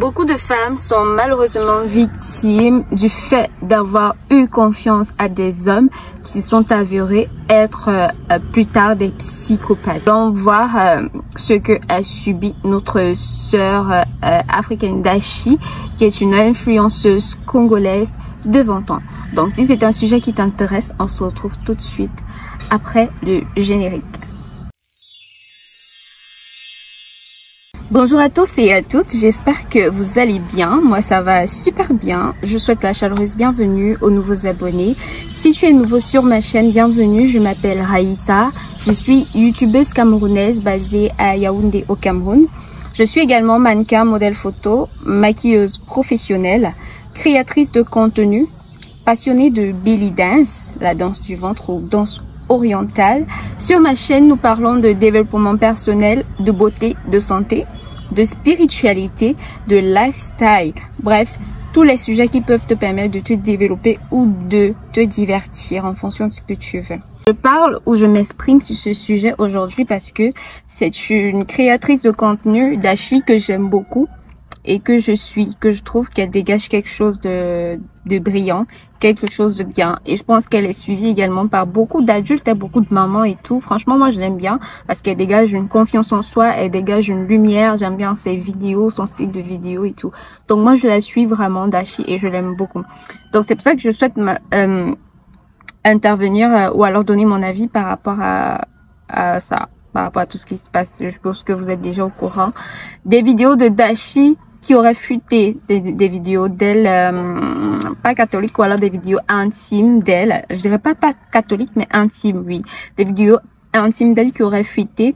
Beaucoup de femmes sont malheureusement victimes du fait d'avoir eu confiance à des hommes qui sont avérés être plus tard des psychopathes. Allons voir ce que a subi notre sœur africaine Dashi, qui est une influenceuse congolaise de 20 ans. Donc si c'est un sujet qui t'intéresse, on se retrouve tout de suite après le générique. Bonjour à tous et à toutes, j'espère que vous allez bien. Moi ça va super bien. Je souhaite la chaleureuse bienvenue aux nouveaux abonnés. Si tu es nouveau sur ma chaîne, bienvenue. Je m'appelle Raïssa. Je suis youtubeuse camerounaise basée à Yaoundé au Cameroun. Je suis également mannequin, modèle photo, maquilleuse professionnelle, créatrice de contenu, passionnée de belly dance, la danse du ventre ou danse orientale. Sur ma chaîne, nous parlons de développement personnel, de beauté, de santé, de spiritualité, de lifestyle. Bref, tous les sujets qui peuvent te permettre de te développer ou de te divertir en fonction de ce que tu veux. Je parle ou je m'exprime sur ce sujet aujourd'hui parce que c'est une créatrice de contenu, Dashi, que j'aime beaucoup et que je trouve qu'elle dégage quelque chose de brillant, quelque chose de bien. Et je pense qu'elle est suivie également par beaucoup d'adultes et beaucoup de mamans et tout. Franchement, moi, je l'aime bien parce qu'elle dégage une confiance en soi, elle dégage une lumière. J'aime bien ses vidéos, son style de vidéo et tout. Donc, moi, je la suis vraiment, Dashi, et je l'aime beaucoup. Donc, c'est pour ça que je souhaite intervenir ou alors donner mon avis par rapport à ça, par rapport à tout ce qui se passe. Je pense que vous êtes déjà au courant. Des vidéos de Dashi qui aurait fuité des vidéos d'elle, pas catholiques, ou alors des vidéos intimes d'elle. Je dirais pas catholique, mais intime, oui. Des vidéos intimes d'elle qui auraient fuité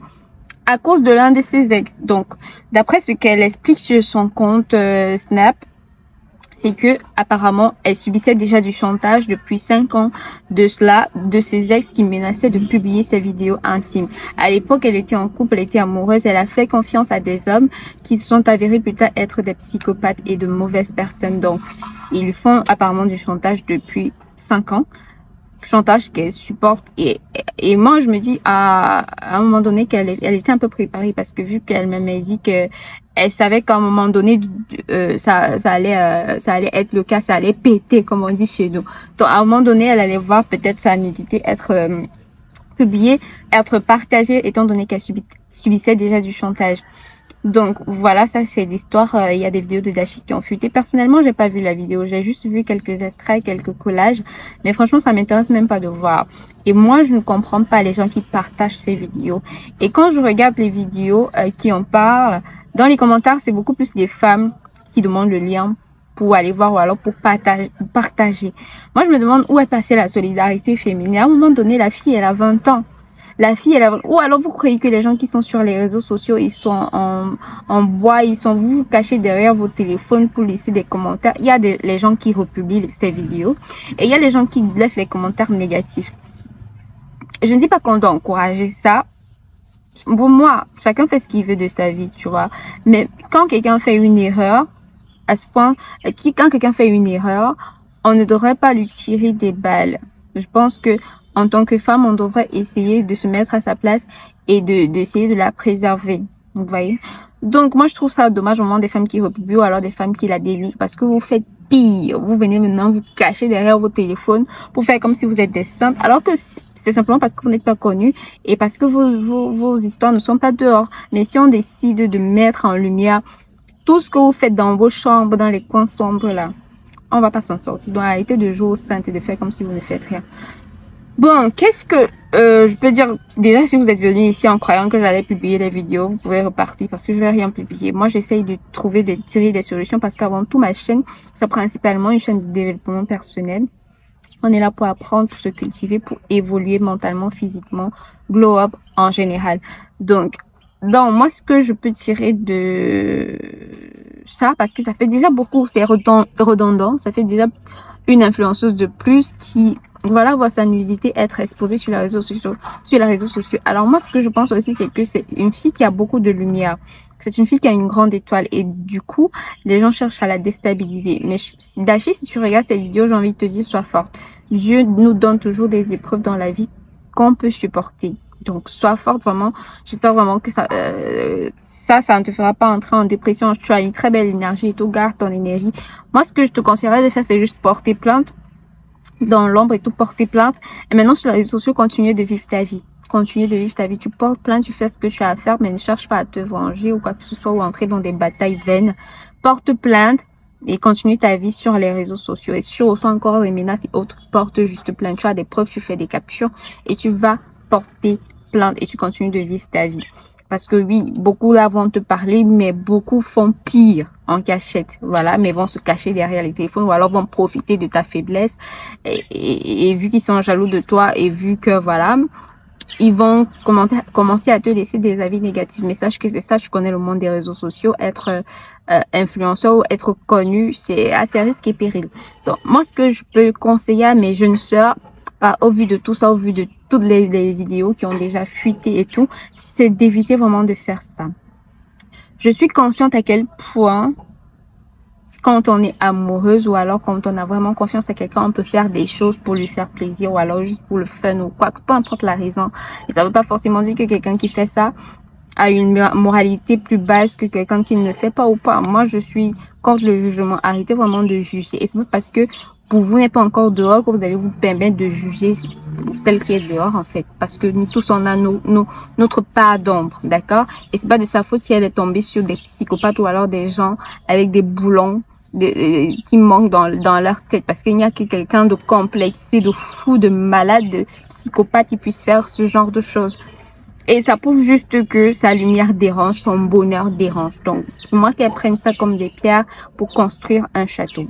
à cause de l'un de ses ex. Donc, d'après ce qu'elle explique sur son compte Snap, c'est que apparemment elle subissait déjà du chantage depuis 5 ans de cela, de ses ex qui menaçaient de publier ses vidéos intimes. À l'époque, elle était en couple, elle était amoureuse, elle a fait confiance à des hommes qui se sont avérés plus tard être des psychopathes et de mauvaises personnes. Donc, ils lui font apparemment du chantage depuis 5 ans. Chantage qu'elle supporte et moi je me dis à un moment donné qu'elle était un peu préparée parce que vu qu'elle-même a dit que elle savait qu'à un moment donné ça allait être le cas, ça allait péter comme on dit chez nous. Donc à un moment donné elle allait voir peut-être sa nudité être publiée, être partagée étant donné qu'elle subissait déjà du chantage. Donc voilà, ça c'est l'histoire. Il y a des vidéos de Dashi qui ont fuité. Personnellement, j'ai pas vu la vidéo, j'ai juste vu quelques extraits, quelques collages, mais franchement ça m'intéresse même pas de voir. Et moi je ne comprends pas les gens qui partagent ces vidéos. Et quand je regarde les vidéos qui en parlent, dans les commentaires c'est beaucoup plus des femmes qui demandent le lien pour aller voir ou alors pour partager. Moi je me demande où est passée la solidarité féminine. À un moment donné, la fille elle a 20 ans. La fille, elle a... Ou alors vous croyez que les gens qui sont sur les réseaux sociaux, ils sont en bois, vous vous cachez derrière vos téléphones pour laisser des commentaires. Il y a les gens qui republient ces vidéos et il y a les gens qui laissent les commentaires négatifs. Je ne dis pas qu'on doit encourager ça. Pour moi, chacun fait ce qu'il veut de sa vie, tu vois. Mais quand quelqu'un fait une erreur, à ce point, quand quelqu'un fait une erreur, on ne devrait pas lui tirer des balles. Je pense que en tant que femme, on devrait essayer de se mettre à sa place et d'essayer de la préserver. Vous voyez? Donc, moi, je trouve ça dommage au moment des femmes qui republient ou alors des femmes qui la dénigrent parce que vous faites pire. Vous venez maintenant vous cacher derrière vos téléphones pour faire comme si vous êtes des saintes alors que c'est simplement parce que vous n'êtes pas connus et parce que vos histoires ne sont pas dehors. Mais si on décide de mettre en lumière tout ce que vous faites dans vos chambres, dans les coins sombres là, on va pas s'en sortir. Donc, arrêtez de jouer aux saintes et de faire comme si vous ne faites rien. Bon, qu'est-ce que je peux dire? Déjà, si vous êtes venu ici en croyant que j'allais publier des vidéos, vous pouvez repartir parce que je vais rien publier. Moi, j'essaye de tirer des solutions parce qu'avant tout, ma chaîne, c'est principalement une chaîne de développement personnel. On est là pour apprendre, pour se cultiver, pour évoluer mentalement, physiquement, glow up en général. Donc, moi, ce que je peux tirer de ça, parce que ça fait déjà beaucoup, c'est redondant, ça fait déjà une influenceuse de plus qui... Voilà, voit sa nudité être exposée sur les réseaux sociaux. Alors moi, ce que je pense aussi, c'est que c'est une fille qui a beaucoup de lumière. C'est une fille qui a une grande étoile et du coup, les gens cherchent à la déstabiliser. Mais Dashi, si tu regardes cette vidéo, j'ai envie de te dire, sois forte. Dieu nous donne toujours des épreuves dans la vie qu'on peut supporter. Donc, sois forte vraiment. J'espère vraiment que ça ne te fera pas entrer en dépression. Tu as une très belle énergie et tout. Garde ton énergie. Moi, ce que je te conseillerais de faire, c'est juste porter plainte dans l'ombre et tout, porter plainte. Et maintenant, sur les réseaux sociaux, continuer de vivre ta vie. Continuer de vivre ta vie. Tu portes plainte, tu fais ce que tu as à faire, mais ne cherche pas à te venger ou quoi que ce soit ou entrer dans des batailles vaines. Porte plainte et continue ta vie sur les réseaux sociaux. Et si tu reçois encore des menaces et autres, porte juste plainte. Tu as des preuves, tu fais des captures et tu vas porter plainte et tu continues de vivre ta vie. Parce que oui, beaucoup là vont te parler, mais beaucoup font pire en cachette. Voilà, mais vont se cacher derrière les téléphones ou alors vont profiter de ta faiblesse. Et vu qu'ils sont jaloux de toi et vu que voilà, ils vont commencer à te laisser des avis négatifs. Mais sache que c'est ça, tu connais le monde des réseaux sociaux. Être influenceur ou être connu, c'est assez risque et péril. Donc, moi, ce que je peux conseiller à mes jeunes sœurs, au vu de tout ça, au vu de toutes les vidéos qui ont déjà fuité et tout, c'est d'éviter vraiment de faire ça. Je suis consciente à quel point, quand on est amoureuse ou alors quand on a vraiment confiance à quelqu'un, on peut faire des choses pour lui faire plaisir ou alors juste pour le fun ou quoi, peu importe la raison. Et ça ne veut pas forcément dire que quelqu'un qui fait ça a une moralité plus basse que quelqu'un qui ne le fait pas ou pas. Moi, je suis contre le jugement. Arrêtez vraiment de juger. Et c'est pas parce que pour vous n'êtes pas encore dehors que vous allez vous permettre de juger celle qui est dehors, en fait. Parce que nous tous, on a notre part d'ombre, d'accord? Et c'est pas de sa faute si elle est tombée sur des psychopathes ou alors des gens avec des boulons qui manquent dans leur tête. Parce qu'il n'y a que quelqu'un de complexé, de fou, de malade, de psychopathe qui puisse faire ce genre de choses. Et ça prouve juste que sa lumière dérange, son bonheur dérange. Donc, pour moi, qu'elle prenne ça comme des pierres pour construire un château.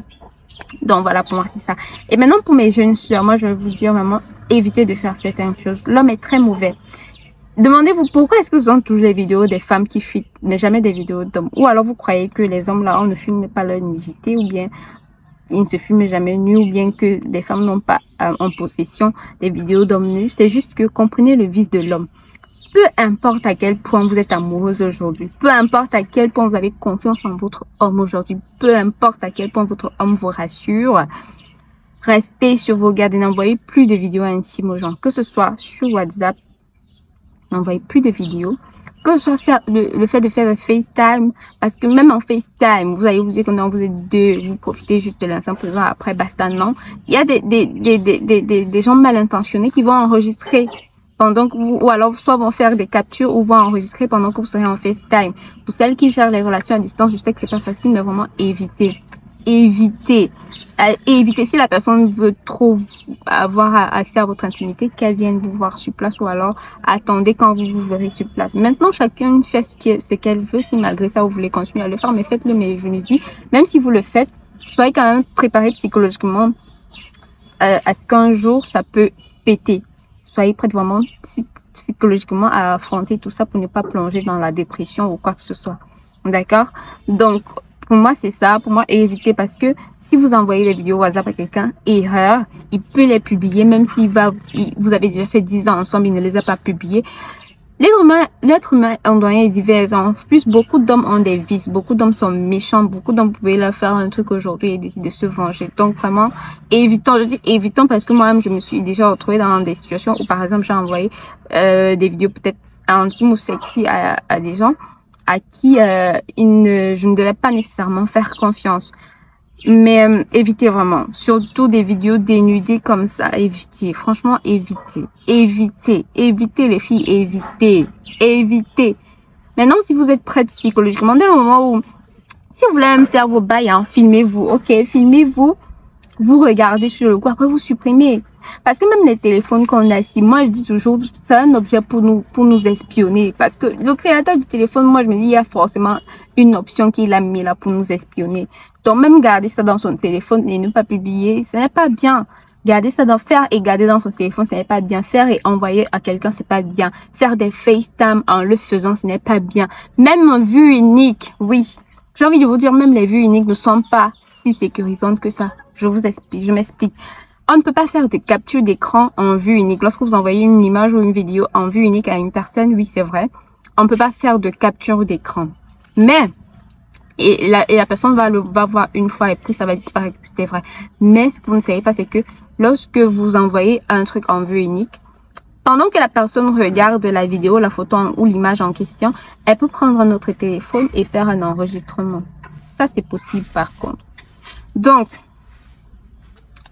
Donc, voilà, pour moi, c'est ça. Et maintenant, pour mes jeunes sœurs, moi, je vais vous dire vraiment, évitez de faire certaines choses. L'homme est très mauvais. Demandez-vous pourquoi est-ce que ce sont toujours les vidéos des femmes qui fuient, mais jamais des vidéos d'hommes. Ou alors, vous croyez que les hommes, là, on ne filme pas leur nudité, ou bien ils ne se filment jamais nus, ou bien que les femmes n'ont pas en possession des vidéos d'hommes nus. C'est juste que comprenez le vice de l'homme. Peu importe à quel point vous êtes amoureuse aujourd'hui, peu importe à quel point vous avez confiance en votre homme aujourd'hui, peu importe à quel point votre homme vous rassure, restez sur vos gardes et n'envoyez plus de vidéos intimes aux gens. Que ce soit sur WhatsApp, n'envoyez plus de vidéos. Que ce soit le fait de faire le FaceTime, parce que même en FaceTime, vous allez vous dire que non, vous êtes deux, vous profitez juste de l'instant présent, après basta, non. Il y a des gens mal intentionnés qui vont enregistrer pendant que vous, ou alors soit vont faire des captures ou vont enregistrer pendant que vous serez en FaceTime. Pour celles qui gèrent les relations à distance, je sais que c'est pas facile, mais vraiment évitez. Évitez. Évitez si la personne veut trop avoir accès à votre intimité, qu'elle vienne vous voir sur place ou alors attendez quand vous vous verrez sur place. Maintenant, chacun fait ce qu'elle veut. Si malgré ça, vous voulez continuer à le faire, mais faites-le. Mais je me dis, même si vous le faites, soyez quand même préparé psychologiquement à ce qu'un jour, ça peut péter. Soyez prête vraiment psychologiquement à affronter tout ça pour ne pas plonger dans la dépression ou quoi que ce soit. D'accord? Donc, pour moi, c'est ça. Pour moi, évitez parce que si vous envoyez des vidéos WhatsApp à quelqu'un, erreur, il peut les publier, même s'il vous avez déjà fait 10 ans ensemble, il ne les a pas publiés. L'être humain est divers. En plus, beaucoup d'hommes ont des vices. Beaucoup d'hommes sont méchants. Beaucoup d'hommes pouvaient leur faire un truc aujourd'hui et décider de se venger. Donc, vraiment, évitons. Je dis évitons parce que moi-même, je me suis déjà retrouvée dans des situations où, par exemple, j'ai envoyé des vidéos peut-être intimes ou sexy à des gens à qui je ne devais pas nécessairement faire confiance. Mais évitez vraiment, surtout des vidéos dénudées comme ça, évitez, franchement évitez, évitez les filles, évitez. Maintenant, si vous êtes prête psychologiquement, dès le moment où, si vous voulez même faire vos bails, hein, filmez-vous, ok, filmez-vous, vous regardez sur le coup, après vous supprimez. Parce que même les téléphones qu'on a ici, moi je dis toujours, c'est un objet pour nous espionner. Parce que le créateur du téléphone, moi je me dis, il y a forcément une option qu'il a mis là pour nous espionner. Donc même garder ça dans son téléphone et ne pas publier, ce n'est pas bien. Garder ça faire et garder dans son téléphone, ce n'est pas bien. Faire et envoyer à quelqu'un, c'est pas bien. Faire des FaceTime en le faisant, ce n'est pas bien. Même en vue unique, oui. J'ai envie de vous dire, même les vues uniques ne sont pas si sécurisantes que ça. Je vous explique, je m'explique. On ne peut pas faire de capture d'écran en vue unique. Lorsque vous envoyez une image ou une vidéo en vue unique à une personne, oui, c'est vrai. On ne peut pas faire de capture d'écran. Mais, et la personne va voir une fois et puis ça va disparaître, c'est vrai. Mais ce que vous ne savez pas, c'est que lorsque vous envoyez un truc en vue unique, Pendant que la personne regarde la vidéo, la photo ou l'image en question, elle peut prendre notre téléphone et faire un enregistrement. Ça, c'est possible par contre. Donc,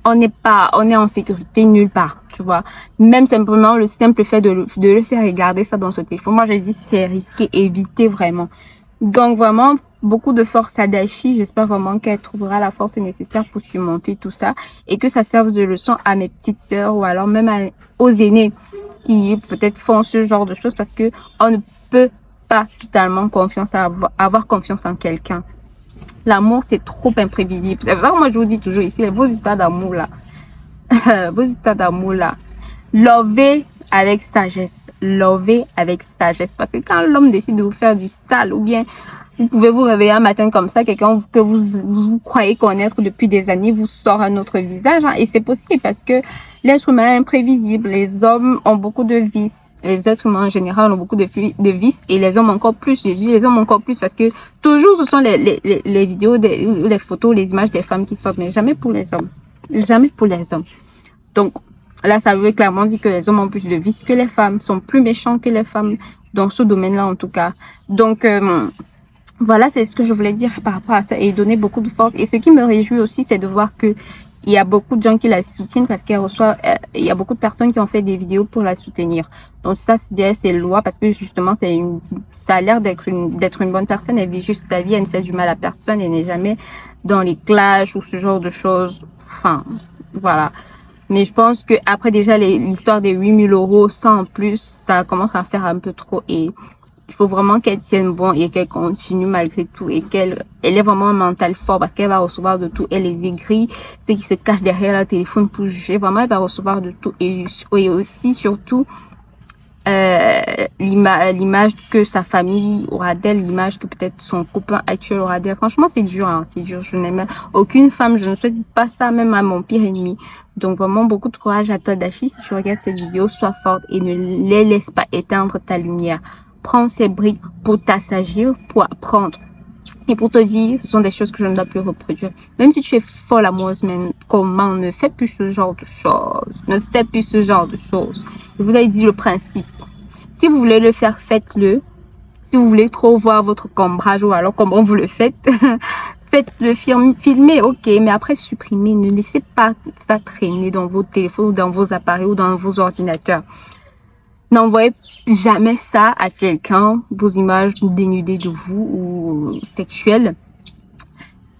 on est en sécurité nulle part, tu vois. Même simplement le simple fait de le faire regarder ça dans ce téléphone. Moi, je dis c'est risqué, évitez vraiment. Donc, vraiment, beaucoup de force à Dashi. J'espère vraiment qu'elle trouvera la force nécessaire pour surmonter tout ça et que ça serve de leçon à mes petites sœurs ou alors même aux aînés qui peut-être font ce genre de choses parce que on ne peut pas totalement avoir confiance en quelqu'un. L'amour, c'est trop imprévisible. C'est vrai, moi, je vous dis toujours ici, vos histoires d'amour là, vos histoires d'amour là, lovez avec sagesse. Lovez avec sagesse. Parce que quand l'homme décide de vous faire du sale ou bien vous pouvez vous réveiller un matin comme ça, quelqu'un que vous croyez connaître depuis des années vous sort un autre visage. Hein, et c'est possible parce que l'être humain est imprévisible. Les hommes ont beaucoup de vices. Les êtres humains en général ont beaucoup de vices et les hommes encore plus. Je dis les hommes encore plus parce que toujours ce sont les vidéos, les photos, les images des femmes qui sortent, mais jamais pour les hommes. Jamais pour les hommes. Donc là, ça veut clairement dire que les hommes ont plus de vices que les femmes, sont plus méchants que les femmes dans ce domaine-là en tout cas. Donc voilà, c'est ce que je voulais dire par rapport à ça et donner beaucoup de force. Et ce qui me réjouit aussi, c'est de voir que il y a beaucoup de gens qui la soutiennent parce qu'elle reçoit, il y a beaucoup de personnes qui ont fait des vidéos pour la soutenir. Donc ça, c'est loi parce que justement, ça a l'air d'être une bonne personne. Elle vit juste sa vie, elle ne fait du mal à personne, elle n'est jamais dans les clashs ou ce genre de choses. Enfin, voilà. Mais je pense que après déjà l'histoire des 8 000 €, ça en plus, ça commence à faire un peu trop et il faut vraiment qu'elle tienne bon et qu'elle continue malgré tout et qu'elle ait vraiment un mental fort parce qu'elle va recevoir de tout. Elle les aigrit, ceux qui se cachent derrière le téléphone pour juger. Vraiment, elle va recevoir de tout et aussi, surtout, l'image que sa famille aura d'elle, l'image que peut-être son copain actuel aura d'elle. Franchement, c'est dur, hein, c'est dur. Je n'aime aucune femme, je ne souhaite pas ça même à mon pire ennemi. Donc vraiment, beaucoup de courage à toi, Dashi. Si tu regardes cette vidéo, sois forte et ne les laisse pas éteindre ta lumière. Prends ces briques pour t'assagir, pour apprendre. Et pour te dire, ce sont des choses que je ne dois plus reproduire. Même si tu es folle amoureuse, mais comment ne fais plus ce genre de choses. Ne fais plus ce genre de choses. Je vous ai dit le principe. Si vous voulez le faire, faites-le. Si vous voulez trop voir votre cambrage ou alors comment vous le faites, faites-le filmer, ok. Mais après, supprimez. Ne laissez pas ça traîner dans vos téléphones ou dans vos appareils ou dans vos ordinateurs. N'envoyez jamais ça à quelqu'un, vos images dénudées de vous ou sexuelles.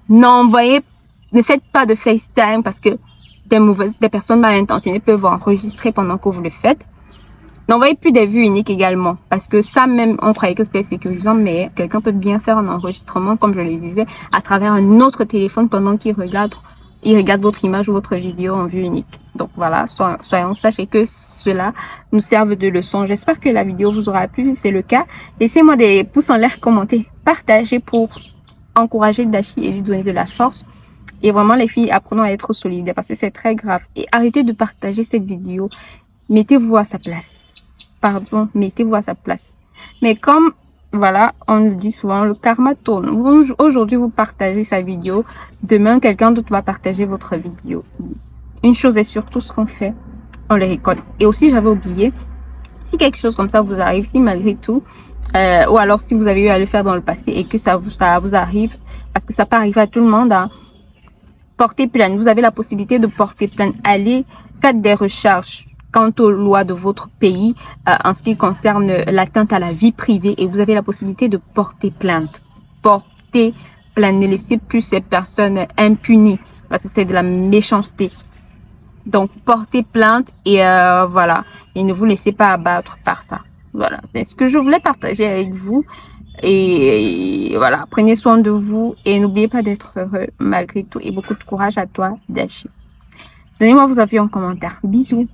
Ne faites pas de FaceTime parce que des personnes mal intentionnées peuvent enregistrer pendant que vous le faites. N'envoyez plus des vues uniques également parce que ça même, on croyait que c'était sécurisant, mais quelqu'un peut bien faire un enregistrement, comme je le disais, à travers un autre téléphone pendant qu'il regarde votre image ou votre vidéo en vue unique. Donc voilà, soyons sages et que cela nous serve de leçon. J'espère que la vidéo vous aura plu. Si c'est le cas, laissez-moi des pouces en l'air, commentez, partagez pour encourager Dashi et lui donner de la force. Et vraiment les filles, apprenons à être solides parce que c'est très grave. Et arrêtez de partager cette vidéo. Mettez-vous à sa place. Pardon, mettez-vous à sa place. Mais comme voilà, on le dit souvent, le karma tourne. Aujourd'hui, vous partagez sa vidéo. Demain, quelqu'un d'autre va partager votre vidéo. Une chose est sûre, tout ce qu'on fait, on le récolte. Et aussi, j'avais oublié, si quelque chose comme ça vous arrive, si malgré tout, ou alors si vous avez eu à le faire dans le passé et que ça vous arrive, parce que ça peut arriver à tout le monde, hein, portez plainte. Vous avez la possibilité de porter plainte. Allez, faites des recherches quant aux lois de votre pays en ce qui concerne l'atteinte à la vie privée et vous avez la possibilité de porter plainte. Portez plainte. Ne laissez plus ces personnes impunies parce que c'est de la méchanceté. Donc, portez plainte et voilà. Et ne vous laissez pas abattre par ça. Voilà, c'est ce que je voulais partager avec vous. Et voilà, prenez soin de vous et n'oubliez pas d'être heureux malgré tout. Et beaucoup de courage à toi, Dashi. Donnez-moi vos avis en commentaire. Bisous.